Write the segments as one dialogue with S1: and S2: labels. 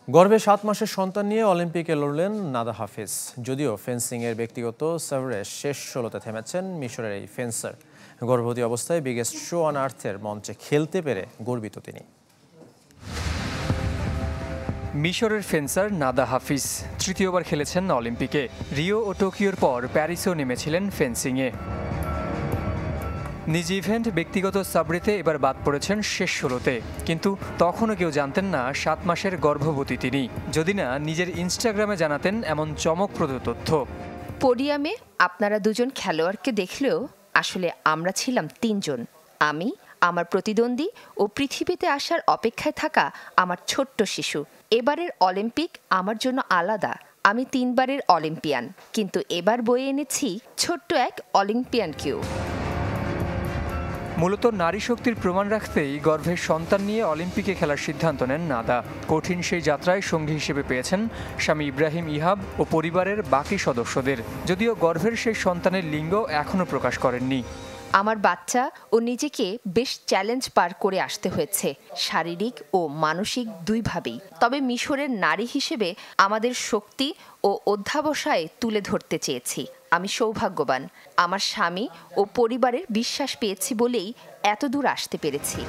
S1: গর্ভে 7 মাসের সন্তান নিয়ে অলিম্পিকে লড়লেন নাদা হাফিজ। যদিও ফেন্সিংয়ের ব্যক্তিগত সার্ভে শেষ 16তে থেমেছেন মিশরের এই ফেন্সার। গর্ভবতী অবস্থায় বিগেস্ট শো অন আর্থের মঞ্চে খেলতে পেরে গর্বিত তিনি।
S2: মিশরের ফেন্সার নাদা হাফিজ তৃতীয়বার খেলেছেন অলিম্পিকে। রিও ও টোকিওর পর প্যারিসেও নেমেছিলেন ফেন্সিংয়ে। নিজ ইভেন্ট ব্যক্তিগত সাবরেতে এবার বাদ পড়েছেন শেষ 16তে, কিন্তু তখনও কেউ জানতেন না 7 মাসের গর্ভবতী তিনি, যদি না নিজের ইনস্টাগ্রামে জানাতেন এমন চমকপ্রদ তথ্য।
S3: পোডিয়ামে আপনারা দুজন খেলোয়াড়কে দেখলেও আসলে আমরা ছিলাম 3 জন। আমি, আমার প্রতিদ্বন্দ্বী ও পৃথিবীতে আসার অপেক্ষায় থাকা আমার ছোট্ট শিশু। এবারের অলিম্পিক আমার জন্য আলাদা। আমি 3 বারের অলিম্পিয়ান, কিন্তু এবার বয়ে এনেছি ছোট্ট এক অলিম্পিয়ানকেও।
S2: মূলত নারী শক্তির প্রমাণ রাখতেই গর্ভের সন্তান নিয়ে অলিম্পিকে খেলার সিদ্ধান্ত নেন নাদা। কঠিন সেই যাত্রায় সঙ্গী হিসেবে পেয়েছেন স্বামী ইব্রাহিম ইহাব ও পরিবারের বাকি সদস্যদের। যদিও গর্ভের সেই সন্তানের লিঙ্গ এখনও প্রকাশ করেননি।
S3: আমার বাচ্চা ও নিজেকে বেশ চ্যালেঞ্জ পার করে আসতে হয়েছে, শারীরিক ও মানসিক দুইভাবেই। তবে মিশরের নারী হিসেবে আমাদের শক্তি ও অধ্যাবসায় তুলে ধরতে চেয়েছি। আমি সৌভাগ্যবান, আমার স্বামী ও পরিবারের বিশ্বাস পেয়েছি বলেই এতদূর আসতে পেরেছি।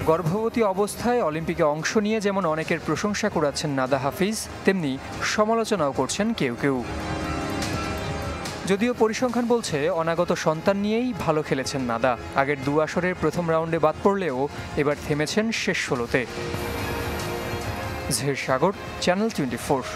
S2: গর্ভবতী অবস্থায় অলিম্পিকে অংশ নিয়ে যেমন অনেকের প্রশংসা করাচ্ছেন নাদা হাফিজ, তেমনি সমালোচনাও করছেন কেউ কেউ। যদিও পরিসংখ্যান বলছে অনাগত সন্তান নিয়েই ভালো খেলেছেন নাদা। আগের 2 আসরের প্রথম রাউন্ডে বাদ পড়লেও এবার থেমেছেন শেষ 16তে। জহির সাগর, চ্যানেল 24।